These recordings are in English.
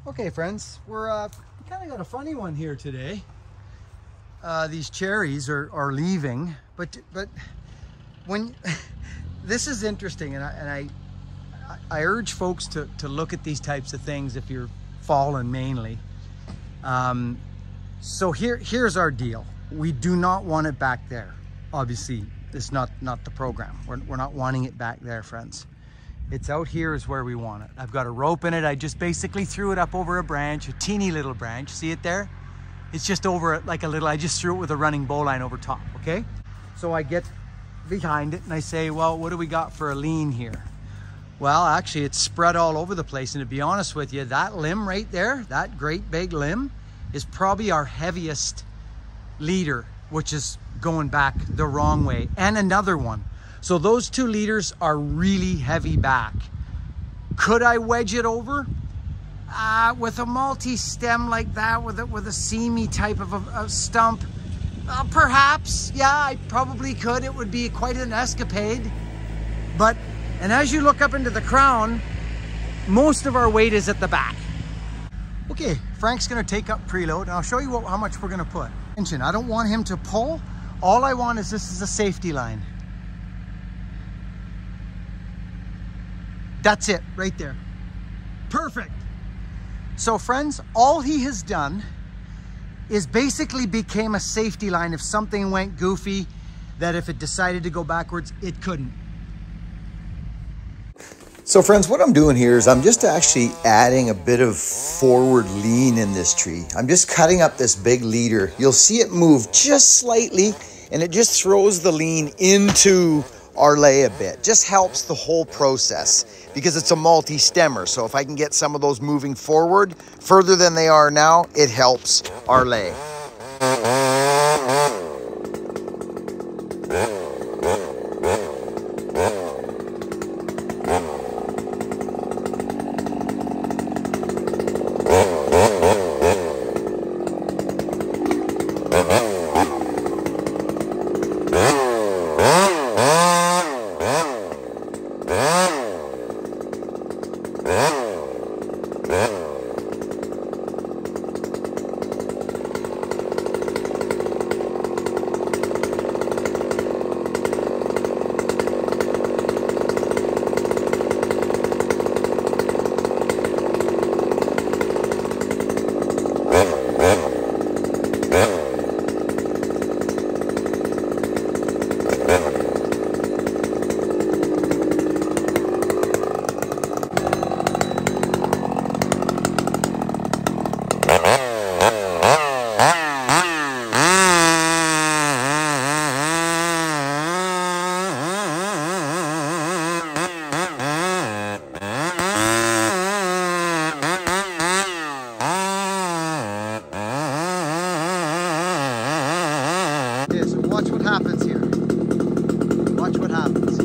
Okay, friends, we kind of got a funny one here today. These cherries are leaving, but when this is interesting, and I urge folks to look at these types of things if you're fallen mainly. So here's our deal. We do not want it back there. Obviously, it's not the program. We're not wanting it back there, friends. It's out here is where we want it. I've got a rope in it. I just basically threw it up over a branch, a teeny little branch. See it there? It's just over like a little, I just threw it with a running bowline over top, okay? So I get behind it and I say, well, what do we got for a lean here? Well, actually it's spread all over the place. And to be honest with you, that limb right there, that great big limb is probably our heaviest leader, which is going back the wrong way, and another one. So those 2 leaders are really heavy back. Could I wedge it over? With a multi-stem like that, with a seamy type of a stump, perhaps, yeah, I probably could. It would be quite an escapade. And as you look up into the crown, most of our weight is at the back. Okay, Frank's gonna take up preload, and I'll show you how much we're gonna put. I don't want him to pull. All I want is this is a safety line. That's it, right there. Perfect. So friends, all he has done is basically became a safety line if something went goofy, that if it decided to go backwards, it couldn't. So friends, what I'm doing here is I'm just actually adding a bit of forward lean in this tree. I'm just cutting up this big leader. You'll see it move just slightly, and it just throws the lean into our lay a bit. Just helps the whole process because it's a multi-stemmer. So if I can get some of those moving forward further than they are now, it helps our lay. Watch what happens here. Watch what happens.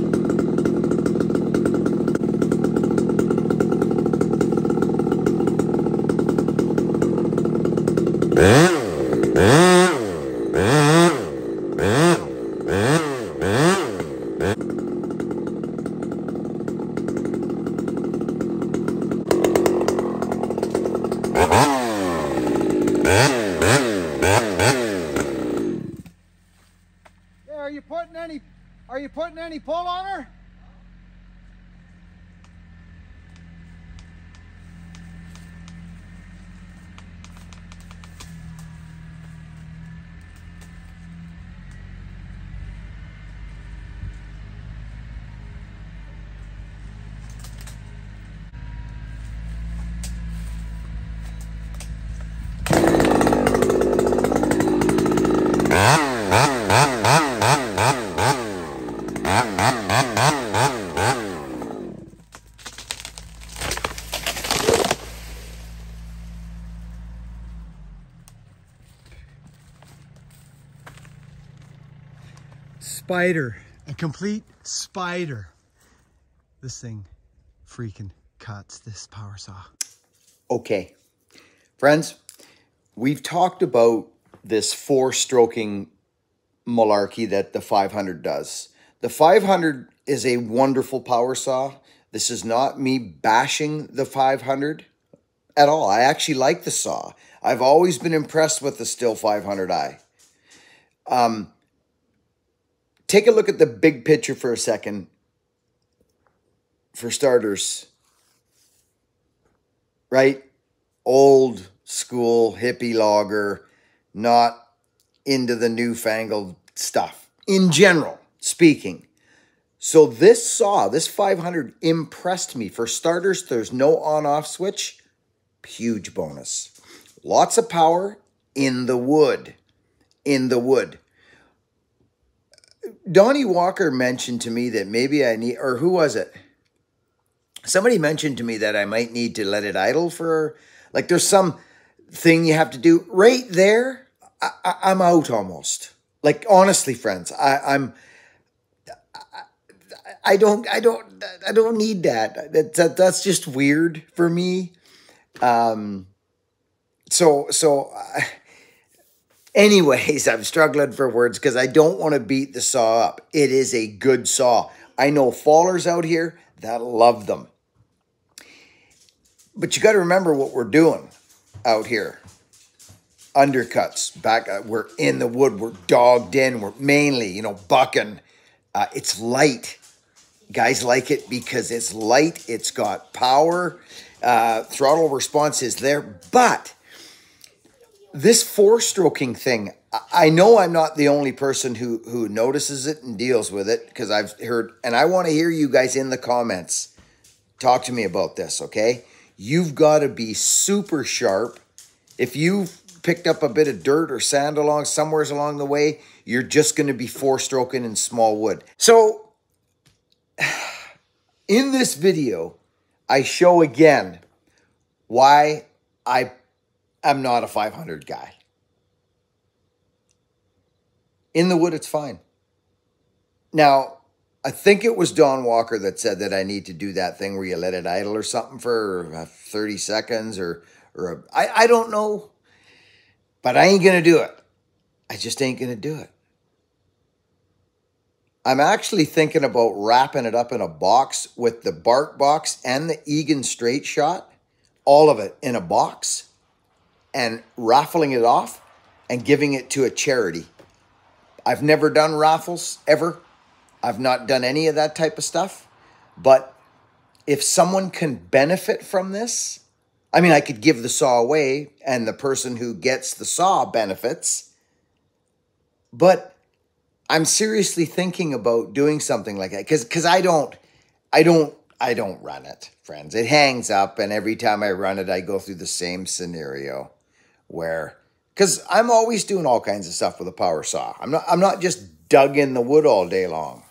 Are you putting any pull on her? Spider, a complete spider. This thing freaking cuts, this power saw. Okay, friends, we've talked about this 4-stroking malarkey that the 500 does. The 500 is a wonderful power saw. This is not me bashing the 500 at all. I actually like the saw. I've always been impressed with the Stihl 500i. Take a look at the big picture for a second. For starters, right? Old school hippie logger, not into the newfangled stuff in general speaking. So this saw, this 500 impressed me. For starters, there's no on-off switch. Huge bonus. Lots of power in the wood. In the wood. Donnie Walker mentioned to me that maybe I need, or who was it? Somebody mentioned to me that I might need to let it idle for, like there's some thing you have to do. Right there, I'm out almost. Like honestly, friends, I don't need that. That's just weird for me. Anyways, I'm struggling for words because I don't want to beat the saw up. It is a good saw. I know fallers out here that love them. But you got to remember what we're doing out here. Undercuts, we're in the wood, we're dogged in, we're mainly, bucking. It's light. Guys like it because it's light, it's got power, throttle response is there. But this four-stroking thing, I know I'm not the only person who notices it and deals with it, because I've heard, and I want to hear you guys in the comments talk to me about this, okay? You've got to be super sharp. If you've picked up a bit of dirt or sand somewhere along the way, you're just going to be four-stroking in small wood. So in this video, I show again why I'm not a 500 guy. In the wood, it's fine. Now, I think it was Don Walker that said that I need to do that thing where you let it idle or something for 30 seconds I don't know, but I ain't going to do it. I just ain't going to do it. I'm actually thinking about wrapping it up in a box with the bark box and the Egan straight shot, all of it in a box, and raffling it off and giving it to a charity. I've never done raffles, ever. I've not done any of that type of stuff. But if someone can benefit from this, I mean, I could give the saw away and the person who gets the saw benefits. But I'm seriously thinking about doing something like that because I don't run it, friends. It hangs up, and every time I run it, I go through the same scenario where, because I'm always doing all kinds of stuff with a power saw. I'm not just dug in the wood all day long.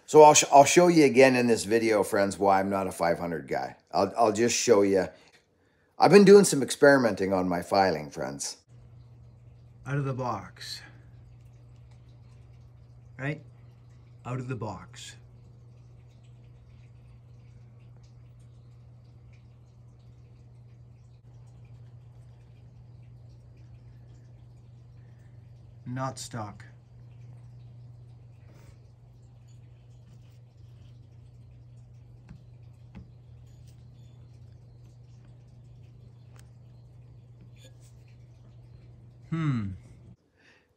So I'll show you again in this video, friends, why I'm not a 500 guy. I'll just show you. I've been doing some experimenting on my filing, friends. Out of the box. Right? Out of the box. Not stock.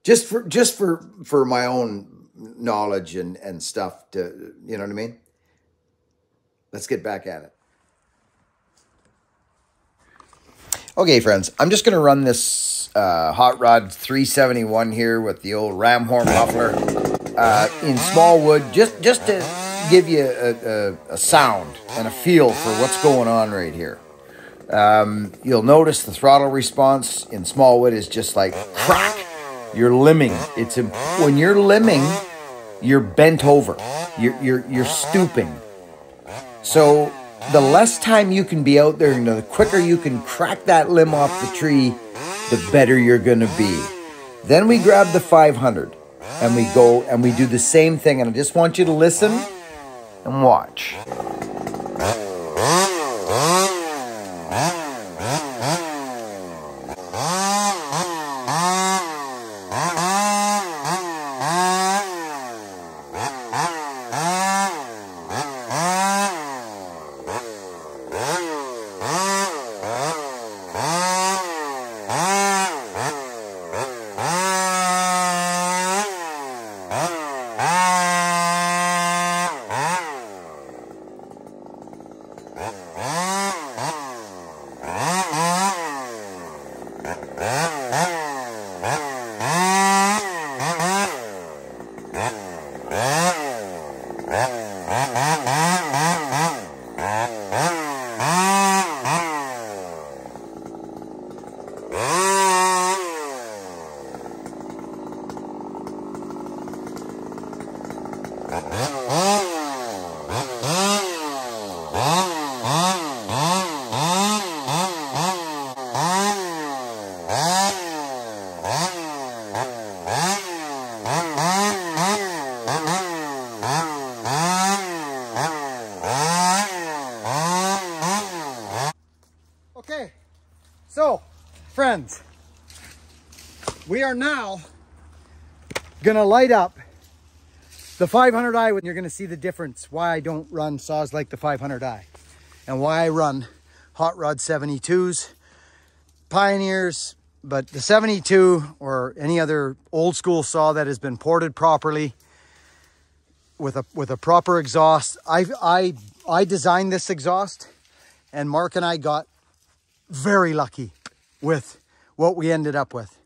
Just for my own knowledge and stuff to, you know what I mean? Let's get back at it. Okay, friends, I'm just going to run this Hot Rod 371 here with the old ram horn muffler in small wood, just to give you a sound and a feel for what's going on right here. You'll notice the throttle response in small wood is just like crack. You're limbing. When you're limbing, you're bent over. You're stooping. So the less time you can be out there and the quicker you can crack that limb off the tree, the better you're going to be. Then we grab the 500 and we go and we do the same thing. And I just want you to listen and watch. So, friends, we are now gonna light up the 500i. You're gonna see the difference, why I don't run saws like the 500i and why I run hot rod 72s, Pioneers, but the 72 or any other old school saw that has been ported properly with a proper exhaust. I designed this exhaust, and Mark and I got very lucky with what we ended up with.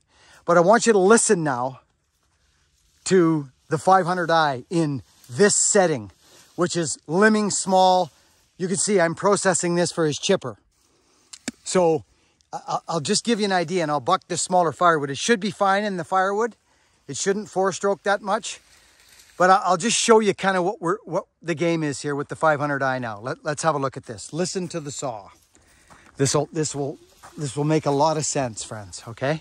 But I want you to listen now to the 500i in this setting, which is limbing small. You can see I'm processing this for his chipper. So I'll just give you an idea, and I'll buck this smaller firewood. It should be fine in the firewood. It shouldn't four-stroke that much. But I'll just show you kind of what the game is here with the 500i now. Let's have a look at this. Listen to the saw. This will make a lot of sense, friends, okay?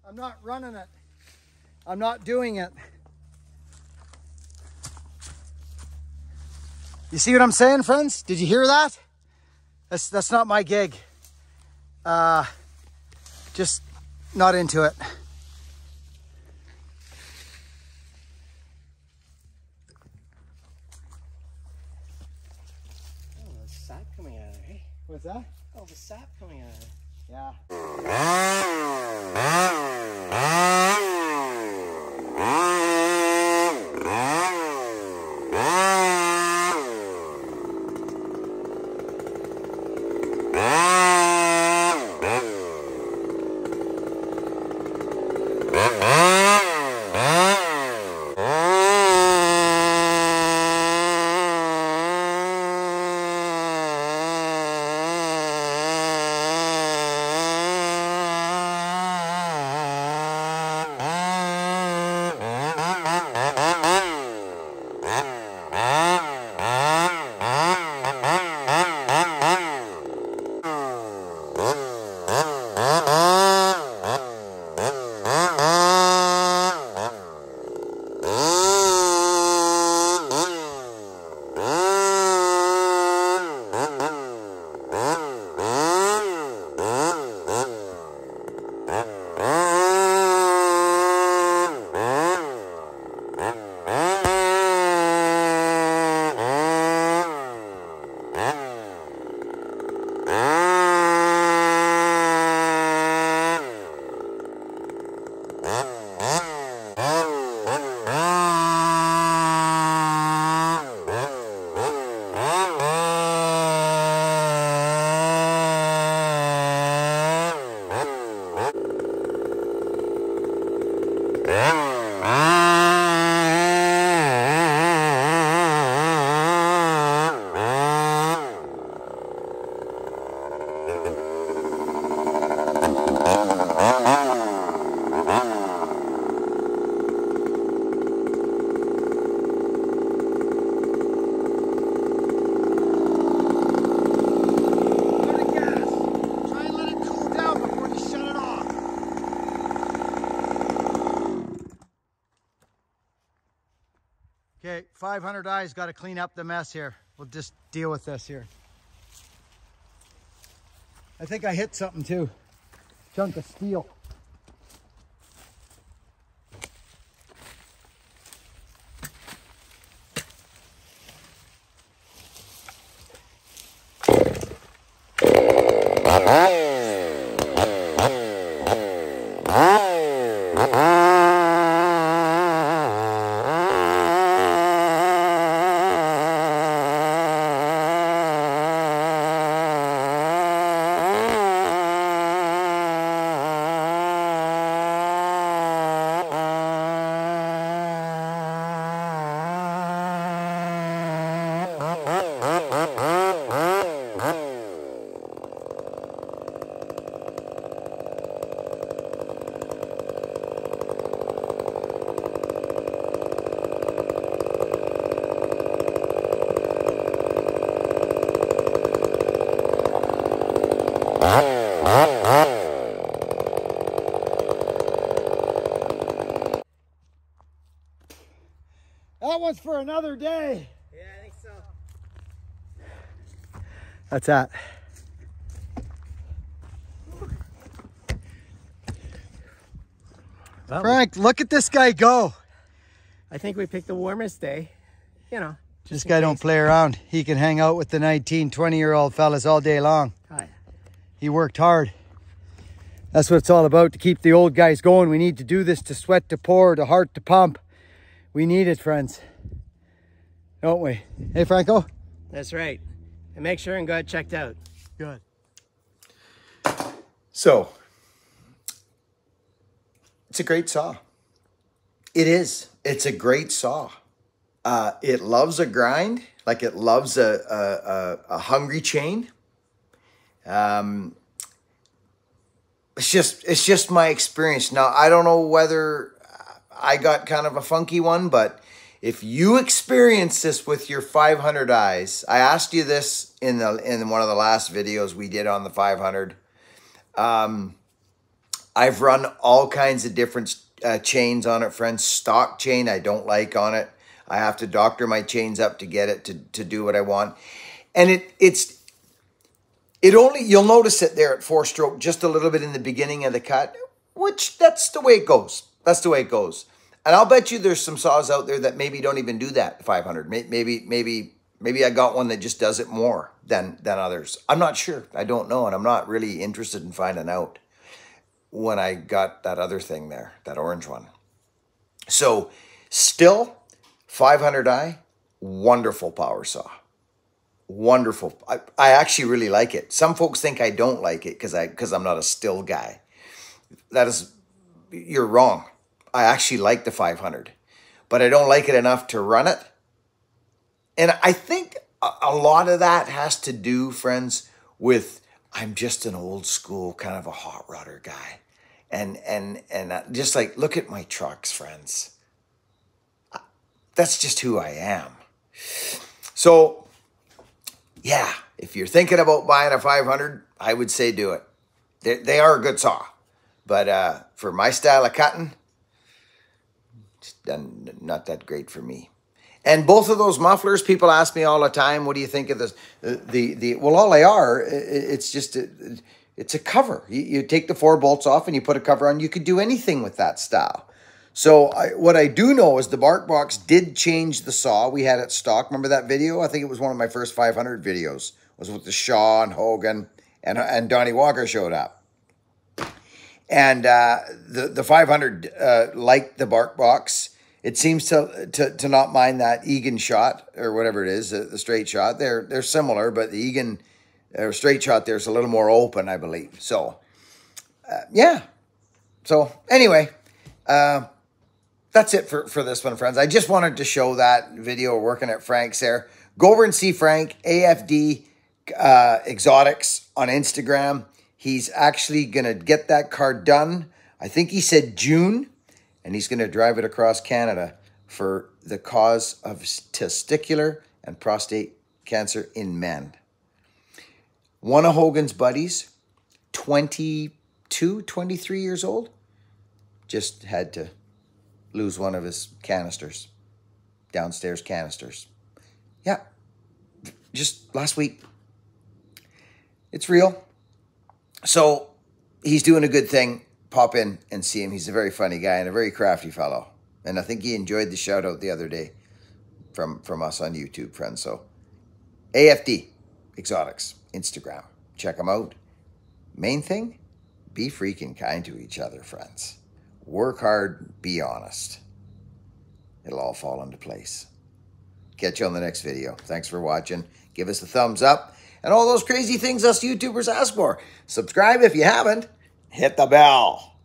I'm not running it. I'm not doing it. You see what I'm saying, friends? Did you hear that? That's not my gig. Just not into it. Oh, there's sap coming out of there, hey? What's that? Oh, the sap coming out of there. Yeah. 500i's got to clean up the mess here. We'll just deal with this here. I think I hit something too. Chunk of steel. That one's for another day. Yeah, I think so. That's that. Well, Frank, look at this guy go. I think we picked the warmest day. You know. This guy don't play around. He can hang out with the 19, 20-year-old fellas all day long. Hi. He worked hard. That's what it's all about, to keep the old guys going. We need to do this, to sweat to pour, to heart to pump. We need it, friends. Don't we? Hey, Franco? That's right. And make sure and go checked out. Good. So, it's a great saw. It is. It's a great saw. It loves a grind, like it loves a hungry chain. It's just my experience. Now, I don't know whether I got kind of a funky one, but if you experience this with your 500i's, I asked you this in one of the last videos we did on the 500. I've run all kinds of different chains on it, friends. Stock chain I don't like on it. I have to doctor my chains up to get it to do what I want. And you'll notice it there at 4-stroke just a little bit in the beginning of the cut, which that's the way it goes. That's the way it goes. And I'll bet you there's some saws out there that maybe don't even do that, 500. Maybe I got one that just does it more than others. I'm not sure. I don't know, and I'm not really interested in finding out when I got that other thing there, that orange one. So, Stihl 500i, wonderful power saw. Wonderful. I actually really like it. Some folks think I don't like it because I'm not a Stihl guy. You're wrong. I actually like the 500, but I don't like it enough to run it. And I think a lot of that has to do, friends, with I'm just an old school kind of a hot rodder guy. And just like, look at my trucks, friends. That's just who I am. So, yeah, if you're thinking about buying a 500, I would say do it. They are a good saw. But for my style of cutting, it's not that great for me. And both of those mufflers, people ask me all the time, what do you think of this? Well, all they are, it's just, it's a cover. You take the 4 bolts off and you put a cover on. You could do anything with that style. So what I do know is the BarkBox did change the saw. We had it stock. Remember that video? I think it was one of my first 500 videos. It was with the Shaw and Hogan and Donnie Walker showed up. And the 500 liked the BarkBox. It seems to not mind that Egan shot or whatever it is, the straight shot. They're similar, but the Egan straight shot there's a little more open, I believe. So, yeah. So, anyway, that's it for this one, friends. I just wanted to show that video working at Frank's there. Go over and see Frank, AFD Exotics on Instagram. He's actually going to get that car done. I think he said June. And he's going to drive it across Canada for the cause of testicular and prostate cancer in men. One of Hogan's buddies, 22, 23 years old, just had to lose one of his canisters. downstairs canisters. Yeah, just last week. It's real. So he's doing a good thing. Pop in and see him. He's a very funny guy and a very crafty fellow. And I think he enjoyed the shout out the other day from us on YouTube, friends. So AFD Exotics, Instagram. Check them out. Main thing, be freaking kind to each other, friends. Work hard, be honest. It'll all fall into place. Catch you on the next video. Thanks for watching. Give us a thumbs up. And all those crazy things us YouTubers ask for. Subscribe if you haven't. Hit the bell.